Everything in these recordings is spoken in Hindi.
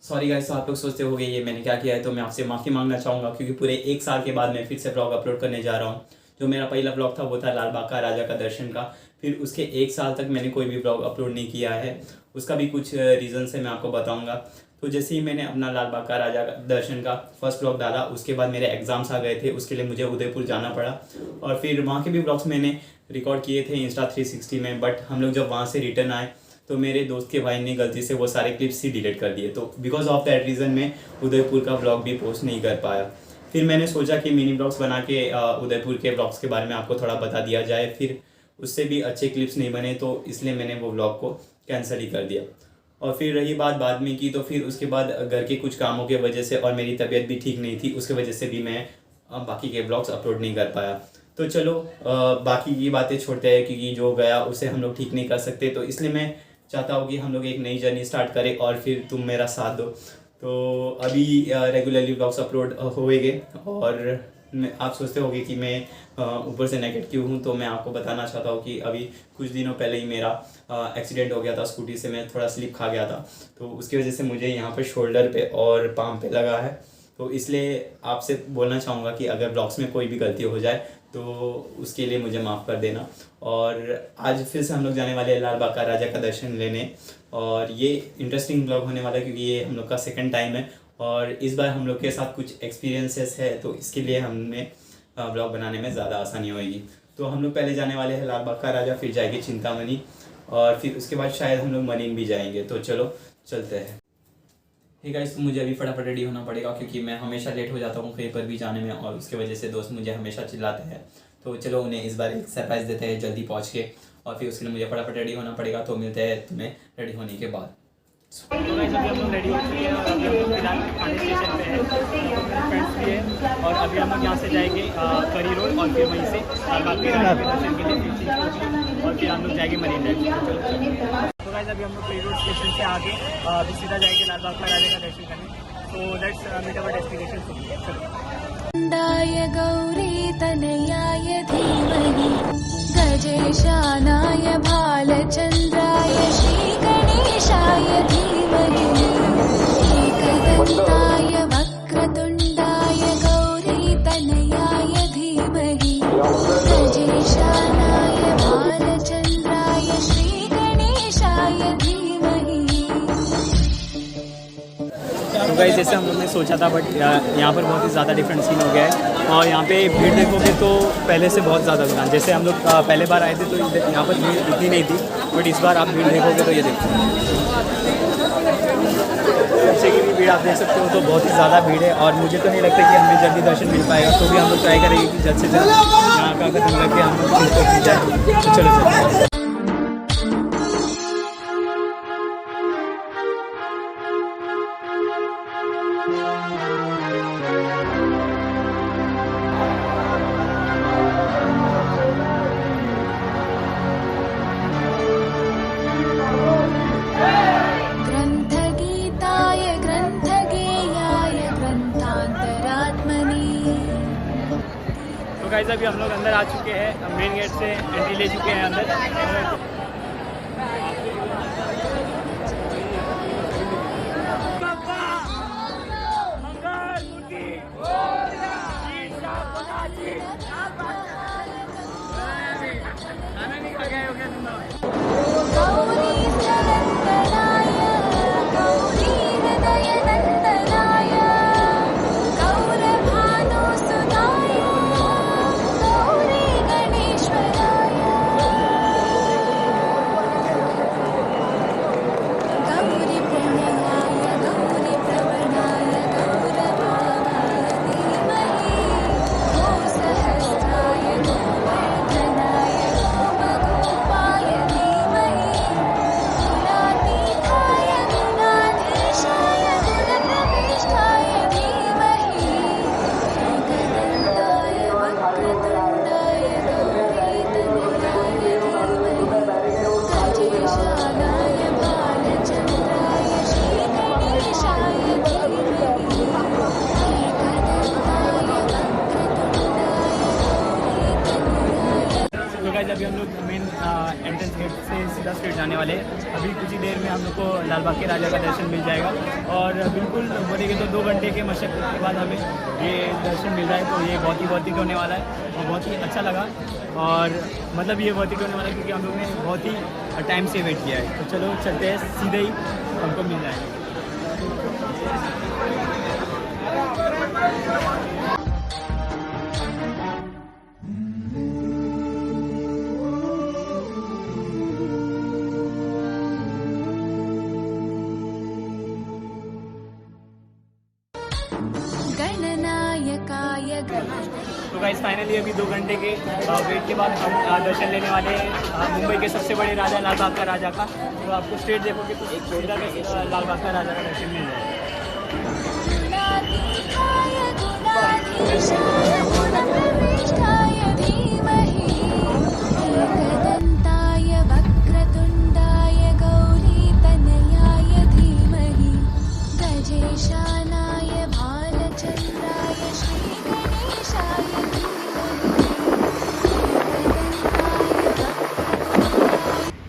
सॉरी गाइस, तो आप लोग सोचते होंगे ये मैंने क्या किया है, तो मैं आपसे माफ़ी मांगना चाहूँगा क्योंकि पूरे 1 साल के बाद मैं फिर से ब्लॉग अपलोड करने जा रहा हूँ। जो मेरा पहला ब्लॉग था वो था लाल बाग का राजा का दर्शन का। फिर उसके 1 साल तक मैंने कोई भी ब्लॉग अपलोड नहीं किया है। उसका भी कुछ रीज़न है, मैं आपको बताऊँगा। तो जैसे ही मैंने अपना लाल बाग का राजा का दर्शन का फर्स्ट ब्लॉग डाला, उसके बाद मेरे एग्ज़ाम्स आ गए थे, उसके लिए मुझे उदयपुर जाना पड़ा। और फिर वहाँ के भी ब्लॉग्स मैंने रिकॉर्ड किए थे Insta360 में। बट हम लोग जब वहाँ से रिटर्न आए तो मेरे दोस्त के भाई ने गलती से वो सारे क्लिप्स ही डिलीट कर दिए। तो बिकॉज ऑफ दैट रीज़न मैं उदयपुर का ब्लॉग भी पोस्ट नहीं कर पाया। फिर मैंने सोचा कि मिनी ब्लॉग्स बना के उदयपुर के ब्लॉग्स के बारे में आपको थोड़ा बता दिया जाए। फिर उससे भी अच्छे क्लिप्स नहीं बने, तो इसलिए मैंने वो ब्लॉग को कैंसिल ही कर दिया। और फिर रही बात बाद में की, तो फिर उसके बाद घर के कुछ कामों के वजह से और मेरी तबीयत भी ठीक नहीं थी, उसके वजह से भी मैं बाकी के ब्लॉग्स अपलोड नहीं कर पाया। तो चलो बाकी की बातें छोड़ते हैं क्योंकि जो गया उसे हम लोग ठीक नहीं कर सकते। तो इसलिए मैं चाहता हूँ कि हम लोग एक नई जर्नी स्टार्ट करें और फिर तुम मेरा साथ दो। तो अभी रेगुलरली ब्लॉग्स अपलोड होएंगे। और आप सोचते होंगे कि मैं ऊपर से नेगेटिव क्यों हूँ, तो मैं आपको बताना चाहता हूँ कि अभी कुछ दिनों पहले ही मेरा एक्सीडेंट हो गया था। स्कूटी से मैं थोड़ा स्लिप खा गया था, तो उसकी वजह से मुझे यहाँ पर शोल्डर पे और पाम पे लगा है। तो इसलिए आपसे बोलना चाहूँगा कि अगर ब्लॉग्स में कोई भी गलती हो जाए तो उसके लिए मुझे माफ़ कर देना। और आज फिर से हम लोग जाने वाले हैं लाल बाग का राजा का दर्शन लेने। और ये इंटरेस्टिंग ब्लॉग होने वाला है क्योंकि ये हम लोग का सेकंड टाइम है और इस बार हम लोग के साथ कुछ एक्सपीरियंसेस है, तो इसके लिए हमें ब्लॉग बनाने में ज़्यादा आसानी होगी। तो हम लोग पहले जाने वाले हैं लाल बाग का राजा, फिर जाएंगे चिंतामणि और फिर उसके बाद शायद हम लोग मरीन भी जाएंगे। तो चलो चलते हैं। ठीक है, तो मुझे अभी फटाफट रेडी होना पड़ेगा क्योंकि मैं हमेशा लेट हो जाता हूँ कहीं पर भी जाने में और उसकी वजह से दोस्त मुझे हमेशा चिल्लाते हैं। तो चलो उन्हें इस बार एक सरप्राइज़ देते हैं जल्दी पहुँच के, और फिर उसके लिए मुझे फटाफट रेडी होना पड़ेगा। तो मिलते हैं तुम्हें रेडी होने के बाद। तो गाइस अभी हम लोग रेडी हो चुके हैं और अभी हम लोग फिलहाल थाने स्टेशन पे हैं, फ्रेंड्स भी है। और अभी हम लोग यहाँ से जाएंगे करी रोड और फिर वहीं से लाल बाग के राजा के दर्शन के लिए फिर चेंज होगी और फिर हम लोग जाएंगे मरीन ड्राइव। तो गाइस अभी हम लोग करी रोड स्टेशन से आगे अभी सीधा जाएंगे लाल बाग का राजा का दर्शन करने। तो लेट्स मीट अवर डेस्टिनेशन। चलो। गौरी तनयाय धीमहि गजेशानाय भालचंद्राय श्री गणेशाय धीमहि एकदन्ताय वक्रतुंडाय गौरी तनयाय धीमहि गजेशानाय भालचंद्राय श्री गणेशाय धीमहि। तो गाइस जैसे हम लोग ने सोचा था, बट यहाँ पर बहुत ही ज़्यादा डिफरेंट सीन हो गया है। और यहाँ पे भीड़ देखोगे तो पहले से बहुत ज़्यादा दुकान, जैसे हम लोग पहले बार आए थे तो यहाँ पर भीड़ इतनी नहीं थी, बट इस बार आप भीड़ देखोगे तो ये देखो पीछे की भी भीड़ आप देख सकते हो, तो बहुत ही ज़्यादा भीड़ है। और मुझे तो नहीं लगता कि हमें जल्दी दर्शन मिल पाएगा, तो भी हम लोग ट्राई करेंगे कि जल्द से जल्द यहाँ का खत्म करके हम लोग जाए। चलो। ग्रंथगीताय ग्रंथगेयाय ग्रंथांतरात्मनि। तो गाइस अभी हम लोग अंदर आ चुके हैं, मेन गेट से एंट्री ले चुके हैं अंदर। गौरी सनंदनाय गौरी हृदय नंदनाय गौरभानुसुताय गौरी गणेश्वराय गौरी प्रणयाय गौरी प्रवणाय गौरभावाय धीमहि गो सहस्राय हम लोग मेन एंट्रेंस गेट से सीधा स्ट्रेट जाने वाले हैं। अभी कुछ ही देर में हम लोग को लाल बाग के राजा का दर्शन मिल जाएगा और बिल्कुल बोलेंगे तो 2 घंटे के मशक्क़त के बाद हमें ये दर्शन मिल रहा है। तो ये बहुत ही होने वाला है और बहुत ही अच्छा लगा और मतलब ये बहुत ही होने वाला है क्योंकि हम लोग ने बहुत ही टाइम से वेट किया है। तो चलो चलते हैं, सीधे ही हमको मिल जाएगा। गणनायकाय तो गाइस फाइनली अभी 2 घंटे के वेट के बाद हम दर्शन लेने वाले हैं मुंबई के सबसे बड़े राजा लाल बाग का राजा का। तो आपको स्ट्रेट देखोगे तो एक सीधा लाल बाग का राजा का दर्शन मिल जाएगा। गुणातीताय गुणाधीशाय गुणप्रविष्टाय धीमहि एकदन्ताय वक्रतुण्डाय गौरीतनयाय धीमहि गजेशानाय भालचन्द्राय श्रीगणेशाय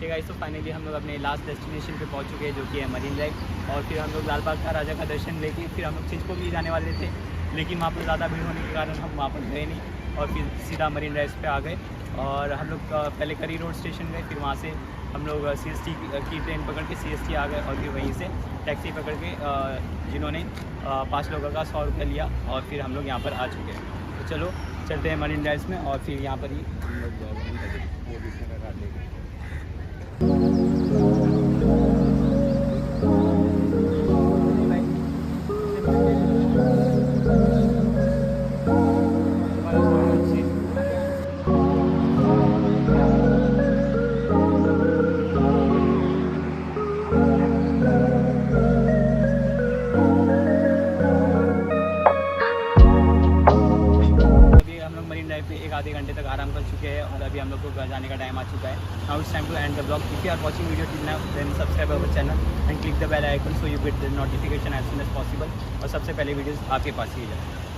गाइस तो फाइनली हम लोग अपने लास्ट डेस्टिनेशन पे पहुंच चुके हैं जो कि है मरीन ड्राइव। और फिर हम लोग लाल बाग का राजा का दर्शन लेके फिर हम लोग चिंचको भी जाने वाले थे, लेकिन वहाँ पर ज़्यादा भीड़ होने के कारण हम वहाँ पर गए नहीं और फिर सीधा मरीन ड्राइव पे आ गए। और हम लोग पहले करी रोड स्टेशन गए, फिर वहाँ से हम लोग CST की ट्रेन पकड़ के CST आ गए और फिर वहीं से टैक्सी पकड़ के जिन्होंने 5 लोगों का 100 रुपये लिया और फिर हम लोग यहाँ पर आ चुके हैं। तो चलो चलते हैं मरीन ड्राइव में और फिर यहाँ पर ही हम लोग आधे घंटे तक आराम कर चुके हैं और अभी हम लोग को घर जाने का टाइम आ चुका है। Now it's time to end the blog. If you are watching video till now then subscribe our channel and click the bell icon so you get the notification as soon as possible और सबसे पहले वीडियोस आपके पास ही जाए।